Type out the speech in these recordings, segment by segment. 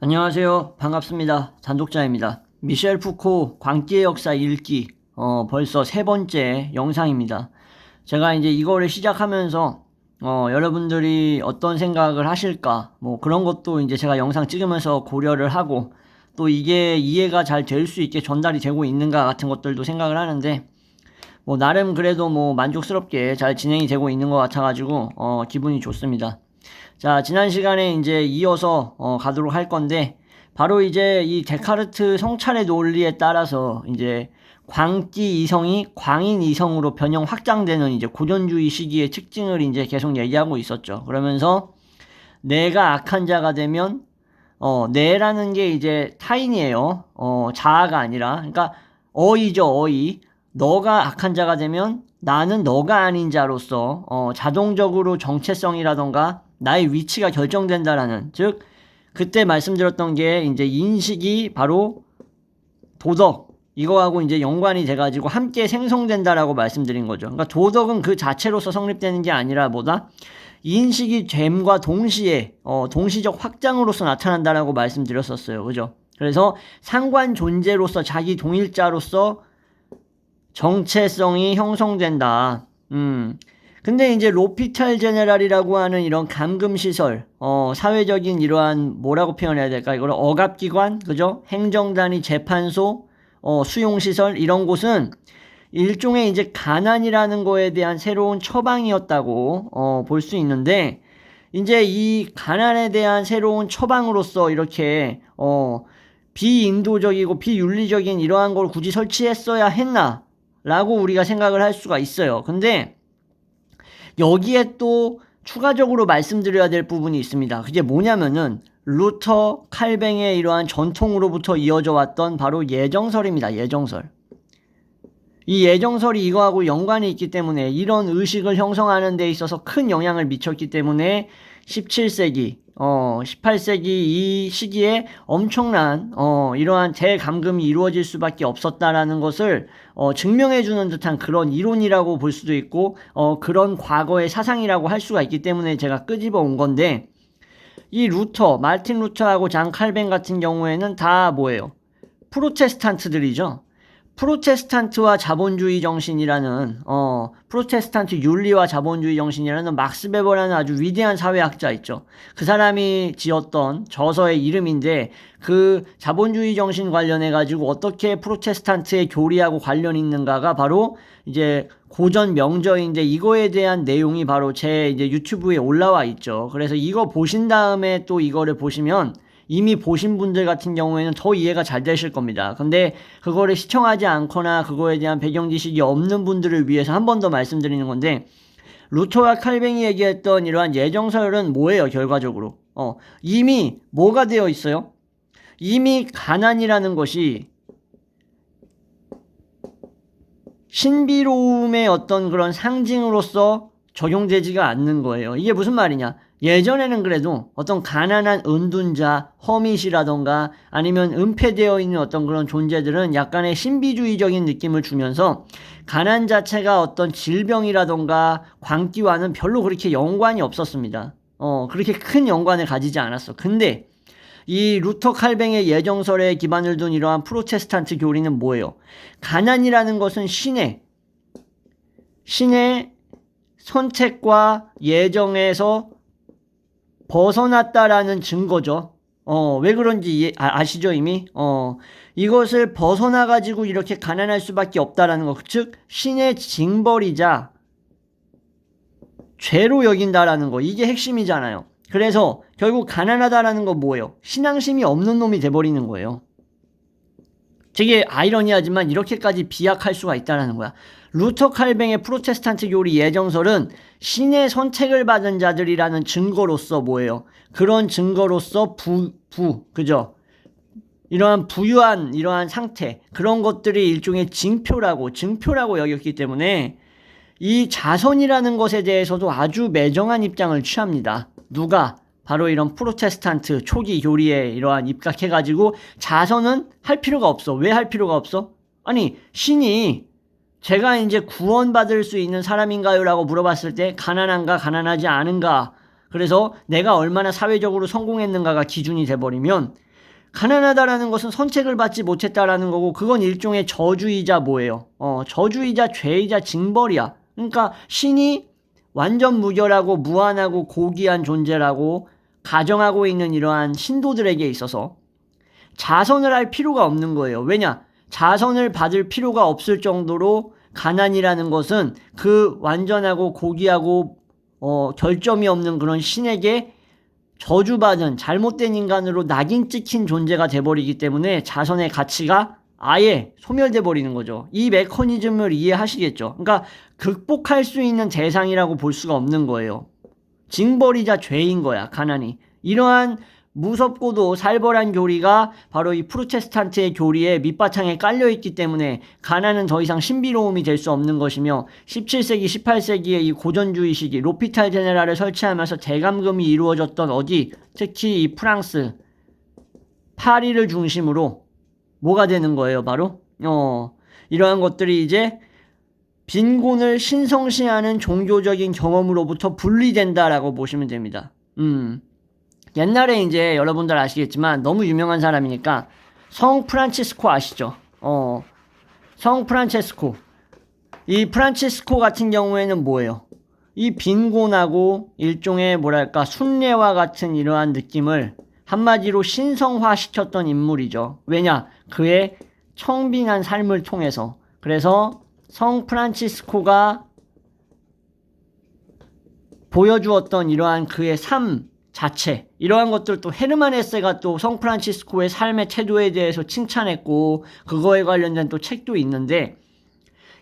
안녕하세요. 반갑습니다. 단독자입니다. 미셸 푸코 광기의 역사 읽기 벌써 세 번째 영상입니다. 제가 이제 이거를 시작하면서 여러분들이 어떤 생각을 하실까 뭐 그런 것도 이제 제가 영상 찍으면서 고려를 하고 또 이게 이해가 잘 될 수 있게 전달이 되고 있는가 같은 것들도 생각을 하는데 뭐 나름 그래도 뭐 만족스럽게 잘 진행이 되고 있는 것 같아가지고 기분이 좋습니다. 자, 지난 시간에 이제 이어서 가도록 할 건데, 바로 이제 이 데카르트 성찰의 논리에 따라서 이제 광기 이성이 광인 이성으로 변형 확장되는 이제 고전주의 시기의 특징을 이제 계속 얘기하고 있었죠. 그러면서 내가 악한 자가 되면 내라는 게 이제 타인이에요. 자아가 아니라. 그러니까 어이죠, 어이. 너가 악한 자가 되면 나는 너가 아닌 자로서 자동적으로 정체성이라던가 나의 위치가 결정된다라는, 즉 그때 말씀드렸던 게 이제 인식이 바로 도덕 이거하고 이제 연관이 돼가지고 함께 생성된다라고 말씀드린 거죠. 그러니까 도덕은 그 자체로서 성립되는 게 아니라 뭐다? 인식이 됨과 동시에 동시적 확장으로서 나타난다라고 말씀드렸었어요. 그죠? 그래서 상관 존재로서 자기 동일자로서 정체성이 형성된다. 근데 이제 로피탈 제네랄이라고 하는 이런 감금시설, 사회적인 이러한 뭐라고 표현해야 될까? 이걸 억압기관, 그죠? 행정단위, 재판소, 수용시설, 이런 곳은 일종의 이제 가난이라는 거에 대한 새로운 처방이었다고, 볼 수 있는데, 이제 이 가난에 대한 새로운 처방으로서 이렇게, 비인도적이고 비윤리적인 이러한 걸 굳이 설치했어야 했나? 라고 우리가 생각을 할 수가 있어요. 근데, 여기에 또 추가적으로 말씀드려야 될 부분이 있습니다. 그게 뭐냐면은 루터, 칼뱅의 이러한 전통으로부터 이어져 왔던 바로 예정설입니다. 예정설. 이 예정설이 이거하고 연관이 있기 때문에 이런 의식을 형성하는 데 있어서 큰 영향을 미쳤기 때문에 17세기, 18세기 이 시기에 엄청난 이러한 대감금이 이루어질 수밖에 없었다라는 것을 증명해주는 듯한 그런 이론이라고 볼 수도 있고 그런 과거의 사상이라고 할 수가 있기 때문에 제가 끄집어 온 건데, 이 루터, 마르틴 루터하고 잔 칼뱅 같은 경우에는 다 뭐예요? 프로테스탄트들이죠. 프로테스탄트와 자본주의 정신이라는 프로테스탄트 윤리와 자본주의 정신이라는 막스 베버라는 아주 위대한 사회학자 있죠. 그 사람이 지었던 저서의 이름인데, 그 자본주의 정신 관련해 가지고 어떻게 프로테스탄트의 교리하고 관련이 있는가가 바로 이제 고전 명저인데, 이거에 대한 내용이 바로 제 이제 유튜브에 올라와 있죠. 그래서 이거 보신 다음에 또 이거를 보시면 이미 보신 분들 같은 경우에는 더 이해가 잘 되실 겁니다. 근데 그거를 시청하지 않거나 그거에 대한 배경 지식이 없는 분들을 위해서 한 번 더 말씀드리는 건데, 루터와 칼뱅이 얘기했던 이러한 예정설은 뭐예요? 결과적으로 이미 뭐가 되어 있어요? 이미 가난이라는 것이 신비로움의 어떤 그런 상징으로서 적용되지가 않는 거예요. 이게 무슨 말이냐? 예전에는 그래도 어떤 가난한 은둔자, 허밋이라던가 아니면 은폐되어 있는 어떤 그런 존재들은 약간의 신비주의적인 느낌을 주면서 가난 자체가 어떤 질병이라던가 광기와는 별로 그렇게 연관이 없었습니다. 그렇게 큰 연관을 가지지 않았어. 근데 이 루터 칼뱅의 예정설에 기반을 둔 이러한 프로테스탄트 교리는 뭐예요? 가난이라는 것은 신의 선택과 예정에서 벗어났다라는 증거죠. 왜 그런지 아시죠, 이미? 이것을 벗어나가지고 이렇게 가난할 수밖에 없다라는 것. 즉, 신의 징벌이자 죄로 여긴다라는 거. 이게 핵심이잖아요. 그래서 결국 가난하다라는 건 뭐예요? 신앙심이 없는 놈이 돼버리는 거예요. 되게 아이러니하지만 이렇게까지 비약할 수가 있다는 거야. 루터 칼뱅의 프로테스탄트 교리 예정설은 신의 선택을 받은 자들이라는 증거로서 뭐예요? 그런 증거로서 그죠? 이러한 부유한 이러한 상태, 그런 것들이 일종의 증표라고 여겼기 때문에 이 자선이라는 것에 대해서도 아주 매정한 입장을 취합니다. 누가? 바로 이런 프로테스탄트 초기 교리에 이러한 입각해가지고 자선은 할 필요가 없어. 왜 할 필요가 없어? 아니, 신이 제가 이제 구원받을 수 있는 사람인가요? 라고 물어봤을 때 가난한가 가난하지 않은가, 그래서 내가 얼마나 사회적으로 성공했는가가 기준이 돼버리면 가난하다라는 것은 선택을 받지 못했다라는 거고, 그건 일종의 저주이자 뭐예요? 저주이자 죄이자 징벌이야. 그러니까 신이 완전 무결하고 무한하고 고귀한 존재라고 가정하고 있는 이러한 신도들에게 있어서 자선을 할 필요가 없는 거예요. 왜냐? 자선을 받을 필요가 없을 정도로 가난이라는 것은 그 완전하고 고귀하고 결점이 없는 그런 신에게 저주받은 잘못된 인간으로 낙인 찍힌 존재가 돼버리기 때문에 자선의 가치가 아예 소멸돼 버리는 거죠. 이 메커니즘을 이해하시겠죠? 그러니까 극복할 수 있는 대상이라고 볼 수가 없는 거예요. 징벌이자 죄인 거야, 가난이. 이러한 무섭고도 살벌한 교리가 바로 이 프로테스탄트의 교리의 밑바탕에 깔려있기 때문에 가난은 더 이상 신비로움이 될 수 없는 것이며, 17세기, 18세기의 이 고전주의 시기 로피탈 제네랄을 설치하면서 대감금이 이루어졌던 어디, 특히 이 프랑스 파리를 중심으로 뭐가 되는 거예요? 바로 이러한 것들이 이제 빈곤을 신성시하는 종교적인 경험으로부터 분리된다라고 보시면 됩니다. 옛날에 이제 여러분들 아시겠지만 너무 유명한 사람이니까 성 프란치스코 아시죠? 성 프란체스코. 이 프란치스코 같은 경우에는 뭐예요? 이 빈곤하고 일종의 뭐랄까 순례와 같은 이러한 느낌을 한마디로 신성화시켰던 인물이죠. 왜냐? 그의 청빈한 삶을 통해서. 그래서 성 프란치스코가 보여주었던 이러한 그의 삶 자체, 이러한 것들, 또 헤르만 헤세가 또 성 프란치스코의 삶의 태도에 대해서 칭찬했고 그거에 관련된 또 책도 있는데,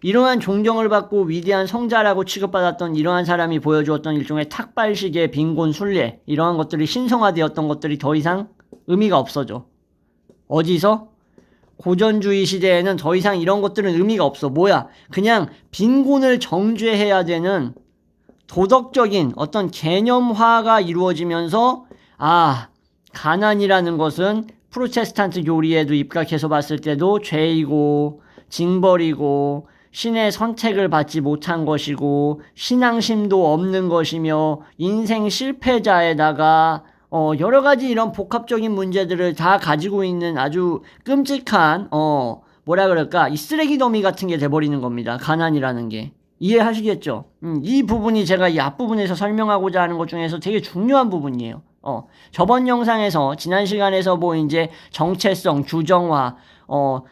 이러한 존경을 받고 위대한 성자라고 취급받았던 이러한 사람이 보여주었던 일종의 탁발식의 빈곤 순례, 이러한 것들이 신성화되었던 것들이 더 이상 의미가 없어져. 어디서? 고전주의 시대에는 더 이상 이런 것들은 의미가 없어. 뭐야? 그냥 빈곤을 정죄해야 되는 도덕적인 어떤 개념화가 이루어지면서, 가난이라는 것은 프로테스탄트 교리에도 입각해서 봤을 때도 죄이고 징벌이고 신의 선택을 받지 못한 것이고 신앙심도 없는 것이며 인생 실패자에다가 여러 가지 이런 복합적인 문제들을 다 가지고 있는 아주 끔찍한 뭐라 그럴까, 이 쓰레기 더미 같은 게 돼버리는 겁니다. 가난이라는 게. 이해하시겠죠? 이 부분이 제가 이 앞부분에서 설명하고자 하는 것 중에서 되게 중요한 부분이에요. 저번 영상에서, 지난 시간에서 뭐 이제 정체성, 규정화,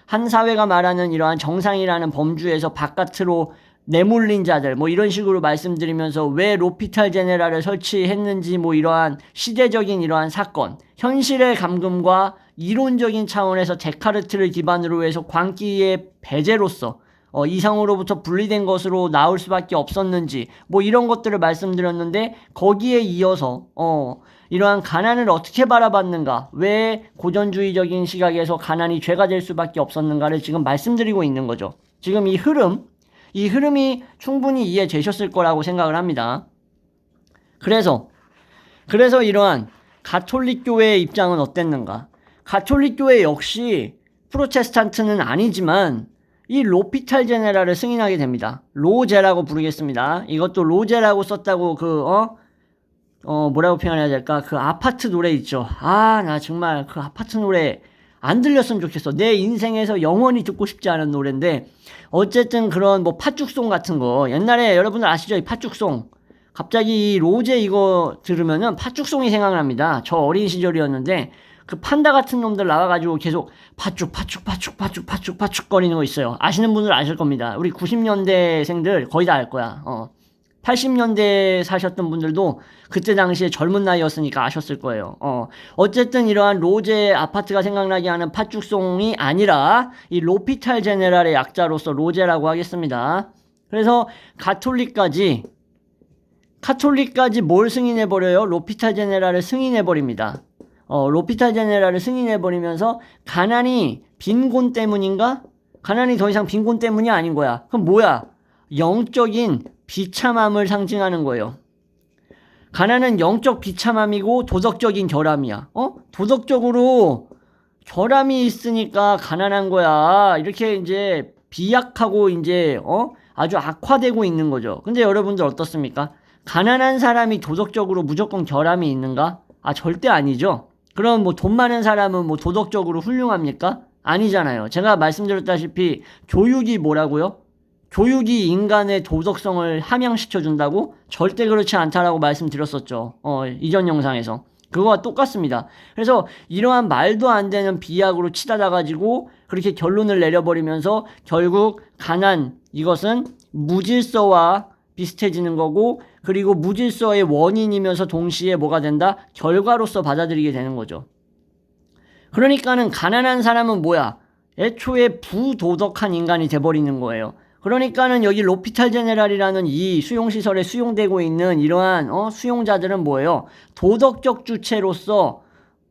한 사회가 말하는 이러한 정상이라는 범주에서 바깥으로 내몰린 자들, 뭐 이런 식으로 말씀드리면서 왜 로피탈 제네랄을 설치했는지, 뭐 이러한 시대적인 이러한 사건, 현실의 감금과 이론적인 차원에서 데카르트를 기반으로 해서 광기의 배제로서 이성으로부터 분리된 것으로 나올 수밖에 없었는지, 뭐 이런 것들을 말씀드렸는데, 거기에 이어서 이러한 가난을 어떻게 바라봤는가, 왜 고전주의적인 시각에서 가난이 죄가 될 수밖에 없었는가를 지금 말씀드리고 있는 거죠. 지금 이 흐름이 충분히 이해되셨을 거라고 생각을 합니다. 그래서 이러한 가톨릭 교회의 입장은 어땠는가? 가톨릭 교회 역시 프로테스탄트는 아니지만 이 로피탈 제네랄을 승인하게 됩니다. 로제라고 부르겠습니다. 이것도 로제라고 썼다고 뭐라고 표현해야 될까? 그 아파트 노래 있죠. 나 정말 그 아파트 노래 안 들렸으면 좋겠어. 내 인생에서 영원히 듣고 싶지 않은 노래인데, 어쨌든 그런 뭐 팥죽송 같은 거, 옛날에 여러분들 아시죠? 이 팥죽송. 갑자기 이 로제 이거 들으면은 팥죽송이 생각납니다. 저 어린 시절이었는데 그 판다 같은 놈들 나와가지고 계속 팥죽 거리는 거 있어요. 아시는 분들 아실 겁니다. 우리 90년대생들 거의 다 알 거야. 80년대 사셨던 분들도 그때 당시에 젊은 나이였으니까 아셨을 거예요. 어쨌든 이러한 로제 아파트가 생각나게 하는 팥죽송이 아니라 이 로피탈 제네랄의 약자로서 로제라고 하겠습니다. 그래서 가톨릭까지 뭘 승인해버려요? 로피탈 제네랄을 승인해버립니다. 로피탈 제네랄을 승인해버리면서, 가난이 빈곤 때문인가? 가난이 더 이상 빈곤 때문이 아닌 거야. 그럼 뭐야? 영적인 비참함을 상징하는 거예요. 가난은 영적 비참함이고 도덕적인 결함이야. 도덕적으로 결함이 있으니까 가난한 거야. 이렇게 이제 비약하고 이제 아주 악화되고 있는 거죠. 근데 여러분들 어떻습니까? 가난한 사람이 도덕적으로 무조건 결함이 있는가? 절대 아니죠. 그럼 뭐 돈 많은 사람은 뭐 도덕적으로 훌륭합니까? 아니잖아요. 제가 말씀드렸다시피 교육이 뭐라고요? 교육이 인간의 도덕성을 함양시켜 준다고? 절대 그렇지 않다라고 말씀드렸었죠. 이전 영상에서. 그거와 똑같습니다. 그래서 이러한 말도 안 되는 비약으로 치닫아 가지고 그렇게 결론을 내려버리면서 결국 가난, 이것은 무질서와 비슷해지는 거고, 그리고 무질서의 원인이면서 동시에 뭐가 된다? 결과로서 받아들이게 되는 거죠. 그러니까는 가난한 사람은 뭐야? 애초에 부도덕한 인간이 돼버리는 거예요. 그러니까는 여기 로피탈 제네랄이라는 이 수용시설에 수용되고 있는 이러한 수용자들은 뭐예요? 도덕적 주체로서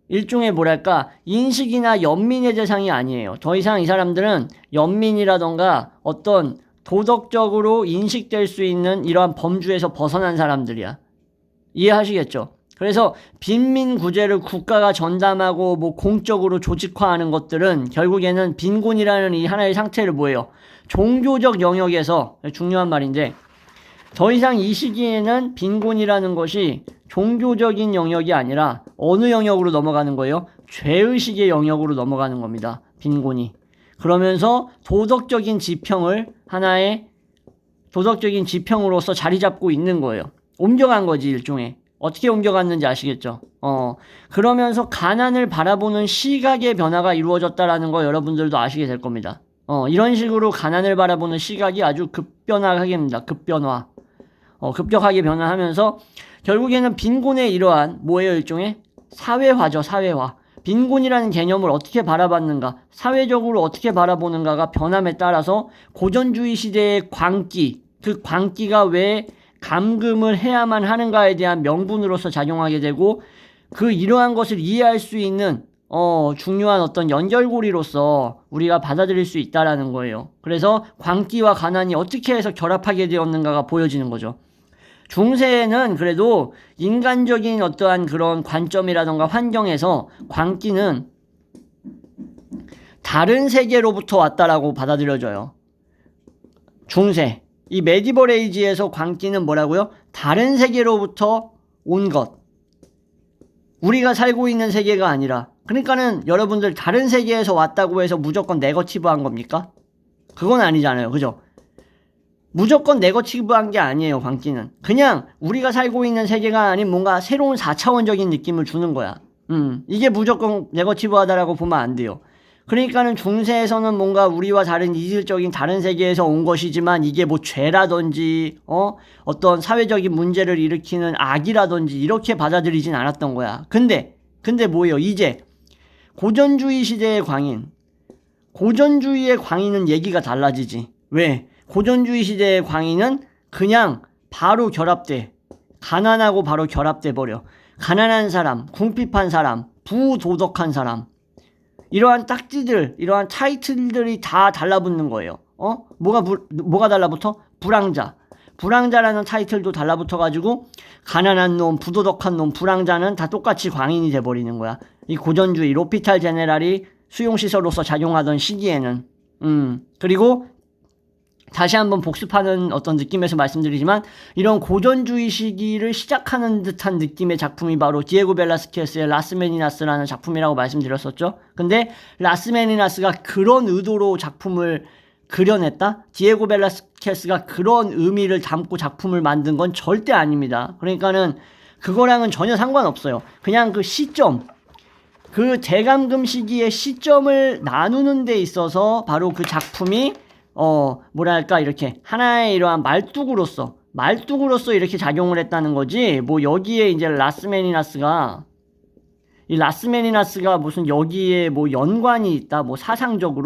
일종의 뭐랄까 인식이나 연민의 대상이 아니에요. 더 이상 이 사람들은 연민이라던가 어떤 도덕적으로 인식될 수 있는 이러한 범주에서 벗어난 사람들이야. 이해하시겠죠? 그래서 빈민구제를 국가가 전담하고 뭐 공적으로 조직화하는 것들은 결국에는 빈곤이라는 이 하나의 상태를 뭐예요? 종교적 영역에서, 중요한 말인데, 더 이상 이 시기에는 빈곤이라는 것이 종교적인 영역이 아니라 어느 영역으로 넘어가는 거예요? 죄의식의 영역으로 넘어가는 겁니다. 빈곤이. 그러면서 도덕적인 지평을 하나의 도덕적인 지평으로서 자리 잡고 있는 거예요. 옮겨간 거지, 일종의. 어떻게 옮겨갔는지 아시겠죠? 그러면서 가난을 바라보는 시각의 변화가 이루어졌다라는 거 여러분들도 아시게 될 겁니다. 이런 식으로 가난을 바라보는 시각이 아주 급변화하게 됩니다. 급변화. 급격하게 변화하면서 결국에는 빈곤의 이러한 뭐예요? 일종의 사회화죠. 사회화. 빈곤이라는 개념을 어떻게 바라봤는가, 사회적으로 어떻게 바라보는가가 변함에 따라서 고전주의 시대의 광기, 그 광기가 왜 감금을 해야만 하는가에 대한 명분으로서 작용하게 되고, 그 이러한 것을 이해할 수 있는 중요한 어떤 연결고리로서 우리가 받아들일 수 있다라는 거예요. 그래서 광기와 가난이 어떻게 해서 결합하게 되었는가가 보여지는 거죠. 중세에는 그래도 인간적인 어떠한 그런 관점이라던가 환경에서 광기는 다른 세계로부터 왔다라고 받아들여져요. 중세. 이 메디벌 에이지에서 광기는 뭐라고요? 다른 세계로부터 온 것. 우리가 살고 있는 세계가 아니라. 그러니까는 여러분들 다른 세계에서 왔다고 해서 무조건 네거티브한 겁니까? 그건 아니잖아요. 그죠? 무조건 네거티브한 게 아니에요. 광기는 그냥 우리가 살고 있는 세계가 아닌 뭔가 새로운 4차원적인 느낌을 주는 거야. 이게 무조건 네거티브하다라고 보면 안 돼요. 그러니까는 중세에서는 뭔가 우리와 다른 이질적인 다른 세계에서 온 것이지만 이게 뭐 죄라든지 어떤 사회적인 문제를 일으키는 악이라든지 이렇게 받아들이진 않았던 거야. 근데 뭐예요? 이제 고전주의 시대의 광인, 고전주의의 광인은 얘기가 달라지지. 왜? 고전주의 시대의 광인은 그냥 바로 결합돼. 가난하고 바로 결합돼 버려. 가난한 사람, 궁핍한 사람, 부도덕한 사람. 이러한 딱지들, 이러한 타이틀들이 다 달라붙는 거예요. 뭐가 달라붙어? 불황자. 불황자라는 타이틀도 달라붙어가지고 가난한 놈, 부도덕한 놈, 불황자는 다 똑같이 광인이 돼버리는 거야. 이 고전주의, 로피탈 제네랄이 수용시설로서 작용하던 시기에는. 그리고 다시 한번 복습하는 어떤 느낌에서 말씀드리지만 이런 고전주의 시기를 시작하는 듯한 느낌의 작품이 바로 디에고 벨라스케스의 라스 메니나스라는 작품이라고 말씀드렸었죠. 근데 라스 메니나스가 그런 의도로 작품을 그려냈다? 디에고 벨라스케스가 그런 의미를 담고 작품을 만든 건 절대 아닙니다. 그러니까는 그거랑은 전혀 상관없어요. 그냥 그 시점, 그 대감금 시기의 시점을 나누는 데 있어서 바로 그 작품이 뭐랄까 이렇게 하나의 이러한 말뚝으로서 이렇게 작용을 했다는 거지. 뭐 여기에 이제 라스메니나스가 무슨 여기에 뭐 연관이 있다, 뭐 사상적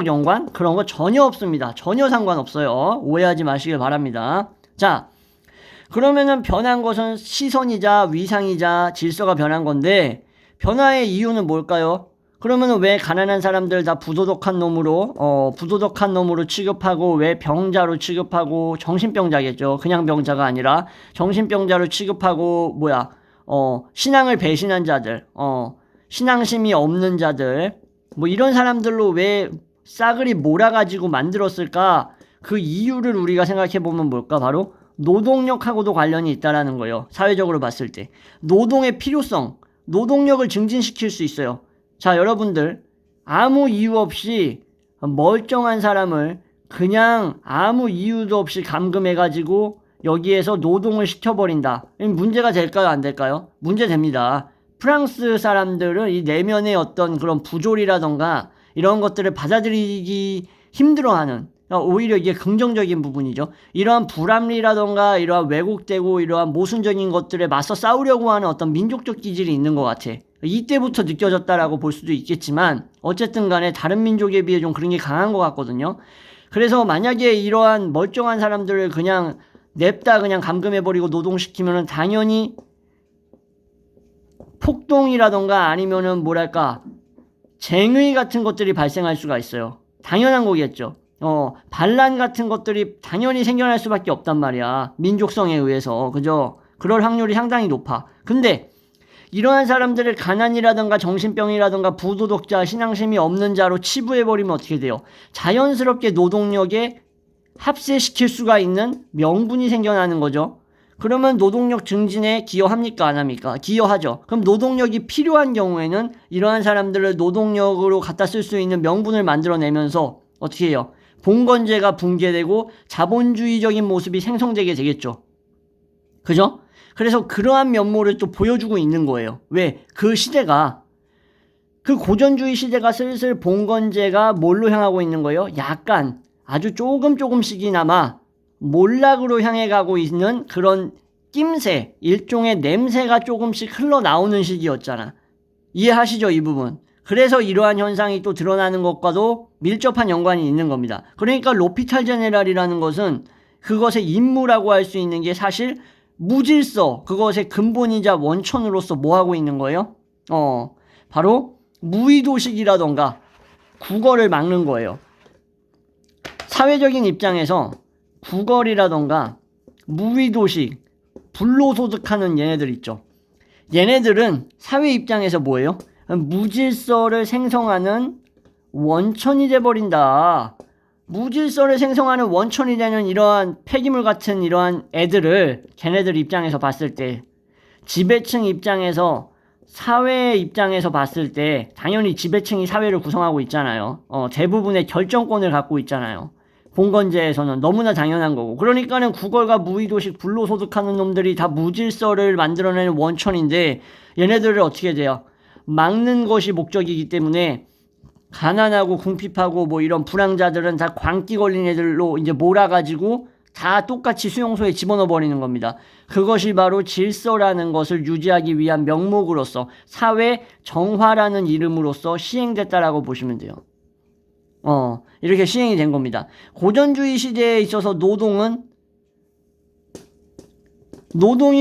연관 그런 거 전혀 없습니다. 전혀 상관없어요. 오해하지 마시길 바랍니다. 자, 그러면은 변한 것은 시선이자 위상이자 질서가 변한 건데 변화의 이유는 뭘까요? 그러면 왜 가난한 사람들 다 부도덕한 놈으로 취급하고, 왜 병자로 취급하고, 정신병자겠죠. 그냥 병자가 아니라 정신병자로 취급하고, 신앙을 배신한 자들, 신앙심이 없는 자들, 뭐 이런 사람들로 왜 싸그리 몰아가지고 만들었을까? 그 이유를 우리가 생각해보면 뭘까? 바로 노동력하고도 관련이 있다라는 거예요. 사회적으로 봤을 때. 노동의 필요성, 노동력을 증진시킬 수 있어요. 자, 여러분들 아무 이유 없이 멀쩡한 사람을 그냥 아무 이유도 없이 감금해가지고 여기에서 노동을 시켜버린다. 문제가 될까요? 안 될까요? 문제 됩니다. 프랑스 사람들은 이 내면의 어떤 그런 부조리라던가 이런 것들을 받아들이기 힘들어하는, 오히려 이게 긍정적인 부분이죠. 이러한 불합리라던가 이러한 왜곡되고 이러한 모순적인 것들에 맞서 싸우려고 하는 어떤 민족적 기질이 있는 것 같아. 이때부터 느껴졌다라고 볼 수도 있겠지만 어쨌든 간에 다른 민족에 비해 좀 그런 게 강한 것 같거든요. 그래서 만약에 이러한 멀쩡한 사람들을 그냥 냅다 그냥 감금해버리고 노동시키면은 당연히 폭동이라던가 아니면은 뭐랄까 쟁의 같은 것들이 발생할 수가 있어요. 당연한 거겠죠. 반란 같은 것들이 당연히 생겨날 수밖에 없단 말이야. 민족성에 의해서. 그죠? 그럴 확률이 상당히 높아. 근데 이러한 사람들을 가난이라든가 정신병이라든가 부도덕자, 신앙심이 없는 자로 치부해버리면 어떻게 돼요? 자연스럽게 노동력에 합세시킬 수가 있는 명분이 생겨나는 거죠. 그러면 노동력 증진에 기여합니까? 안 합니까? 기여하죠. 그럼 노동력이 필요한 경우에는 이러한 사람들을 노동력으로 갖다 쓸 수 있는 명분을 만들어내면서 어떻게 해요? 봉건제가 붕괴되고 자본주의적인 모습이 생성되게 되겠죠. 그죠? 그래서 그러한 면모를 또 보여주고 있는 거예요. 왜? 그 시대가, 그 고전주의 시대가 슬슬 봉건제가 뭘로 향하고 있는 거예요? 약간 아주 조금씩이나마 몰락으로 향해 가고 있는 그런 낌새, 일종의 냄새가 조금씩 흘러나오는 시기였잖아. 이해하시죠? 이 부분. 그래서 이러한 현상이 또 드러나는 것과도 밀접한 연관이 있는 겁니다. 그러니까 로피탈 제네랄이라는 것은 그것의 임무라고 할 수 있는 게 사실 무질서, 그것의 근본이자 원천으로서 뭐 하고 있는 거예요? 바로 무의도식이라던가 구걸을 막는 거예요. 사회적인 입장에서 구걸이라던가 무의도식, 불로소득하는 얘네들 있죠. 얘네들은 사회 입장에서 뭐예요? 무질서를 생성하는 원천이 돼버린다. 무질서를 생성하는 원천이 되는 이러한 폐기물 같은 이러한 애들을 걔네들 입장에서 봤을 때, 지배층 입장에서, 사회 입장에서 봤을 때 당연히 지배층이 사회를 구성하고 있잖아요. 대부분의 결정권을 갖고 있잖아요. 봉건제에서는 너무나 당연한 거고. 그러니까는 구걸과 무의도식 불로소득하는 놈들이 다 무질서를 만들어내는 원천인데 얘네들을 어떻게 돼요? 막는 것이 목적이기 때문에 가난하고 궁핍하고 뭐 이런 불황자들은 다 광기 걸린 애들로 이제 몰아가지고 다 똑같이 수용소에 집어넣어 버리는 겁니다. 그것이 바로 질서라는 것을 유지하기 위한 명목으로서 사회 정화라는 이름으로서 시행됐다라고 보시면 돼요. 이렇게 시행이 된 겁니다. 고전주의 시대에 있어서 노동이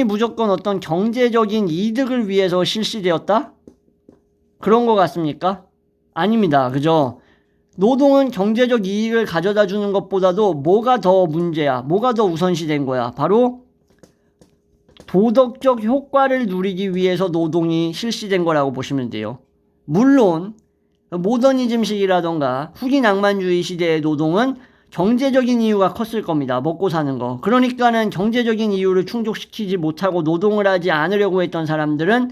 무조건 어떤 경제적인 이득을 위해서 실시되었다? 그런 것 같습니까? 아닙니다. 그죠? 노동은 경제적 이익을 가져다 주는 것보다도 뭐가 더 문제야? 뭐가 더 우선시된 거야? 바로 도덕적 효과를 누리기 위해서 노동이 실시된 거라고 보시면 돼요. 물론 모더니즘식이라던가 후기 낭만주의 시대의 노동은 경제적인 이유가 컸을 겁니다. 먹고 사는 거. 그러니까는 경제적인 이유를 충족시키지 못하고 노동을 하지 않으려고 했던 사람들은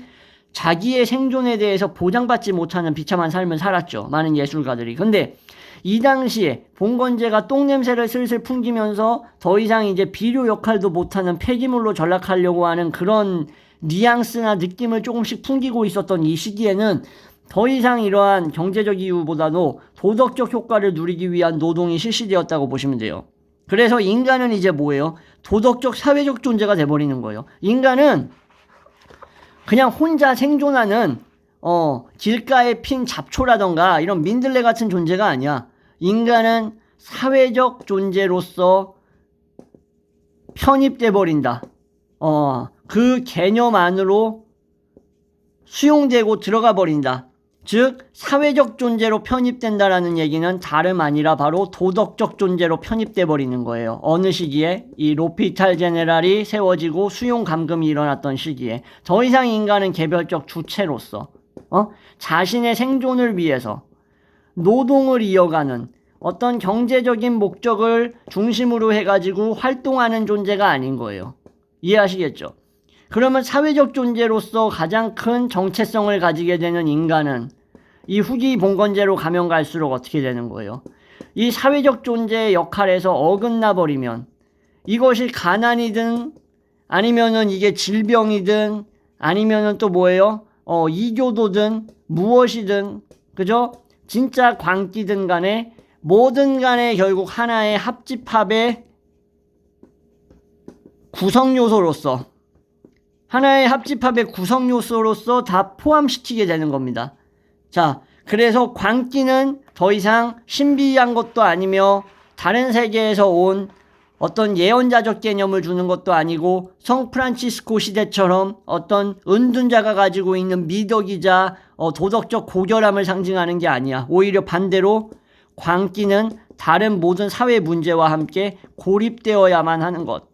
자기의 생존에 대해서 보장받지 못하는 비참한 삶을 살았죠. 많은 예술가들이. 근데 이 당시에 봉건제가 똥냄새를 슬슬 풍기면서 더 이상 이제 비료 역할도 못하는 폐기물로 전락하려고 하는 그런 뉘앙스나 느낌을 조금씩 풍기고 있었던 이 시기에는 더 이상 이러한 경제적 이유보다도 도덕적 효과를 누리기 위한 노동이 실시되었다고 보시면 돼요. 그래서 인간은 이제 뭐예요? 도덕적 사회적 존재가 돼버리는 거예요. 인간은 그냥 혼자 생존하는 길가에 핀 잡초라던가 이런 민들레 같은 존재가 아니야. 인간은 사회적 존재로서 편입돼 버린다. 그 개념 안으로 수용되고 들어가 버린다. 즉 사회적 존재로 편입된다라는 얘기는 다름 아니라 바로 도덕적 존재로 편입돼 버리는 거예요. 어느 시기에? 이 로피탈 제네랄이 세워지고 수용 감금이 일어났던 시기에 더 이상 인간은 개별적 주체로서 자신의 생존을 위해서 노동을 이어가는 어떤 경제적인 목적을 중심으로 해가지고 활동하는 존재가 아닌 거예요. 이해하시겠죠? 그러면 사회적 존재로서 가장 큰 정체성을 가지게 되는 인간은 이 후기 봉건제로 가면 갈수록 어떻게 되는 거예요? 이 사회적 존재의 역할에서 어긋나 버리면 이것이 가난이든 아니면은 이게 질병이든 아니면은 또 뭐예요? 이교도든 무엇이든, 그죠? 진짜 광기든 간에 뭐든 간에 결국 하나의 합집합의 구성요소로서 다 포함시키게 되는 겁니다. 자, 그래서 광기는 더 이상 신비한 것도 아니며 다른 세계에서 온 어떤 예언자적 개념을 주는 것도 아니고 성 프란치스코 시대처럼 어떤 은둔자가 가지고 있는 미덕이자 도덕적 고결함을 상징하는 게 아니야. 오히려 반대로 광기는 다른 모든 사회 문제와 함께 고립되어야만 하는 것,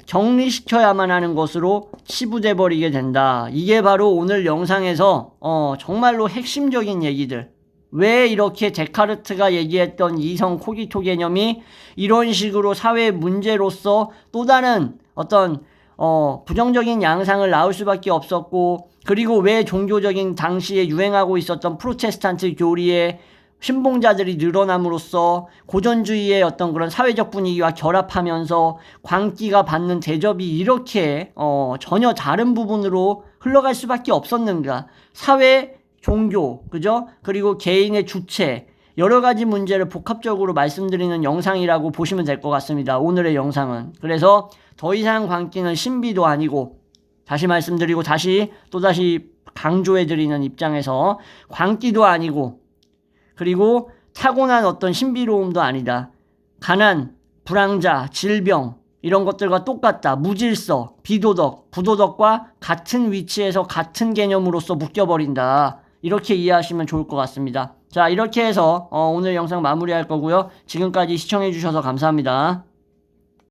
정리시켜야만 하는 것으로 치부돼 버리게 된다. 이게 바로 오늘 영상에서 정말로 핵심적인 얘기들. 왜 이렇게 데카르트가 얘기했던 이성 코기토 개념이 이런 식으로 사회 문제로서 또 다른 어떤 부정적인 양상을 낳을 수밖에 없었고, 그리고 왜 종교적인 당시에 유행하고 있었던 프로테스탄트 교리의 신봉자들이 늘어남으로써 고전주의의 어떤 그런 사회적 분위기와 결합하면서 광기가 받는 대접이 이렇게 전혀 다른 부분으로 흘러갈 수밖에 없었는가. 사회, 종교, 그죠? 그리고 개인의 주체, 여러 가지 문제를 복합적으로 말씀드리는 영상이라고 보시면 될 것 같습니다. 오늘의 영상은. 그래서 더 이상 광기는 신비도 아니고, 다시 말씀드리고 또다시 강조해드리는 입장에서 광기도 아니고, 그리고 타고난 어떤 신비로움도 아니다. 가난, 불황자, 질병 이런 것들과 똑같다. 무질서, 비도덕, 부도덕과 같은 위치에서 같은 개념으로서 묶여버린다. 이렇게 이해하시면 좋을 것 같습니다. 자, 이렇게 해서 오늘 영상 마무리할 거고요. 지금까지 시청해 주셔서 감사합니다.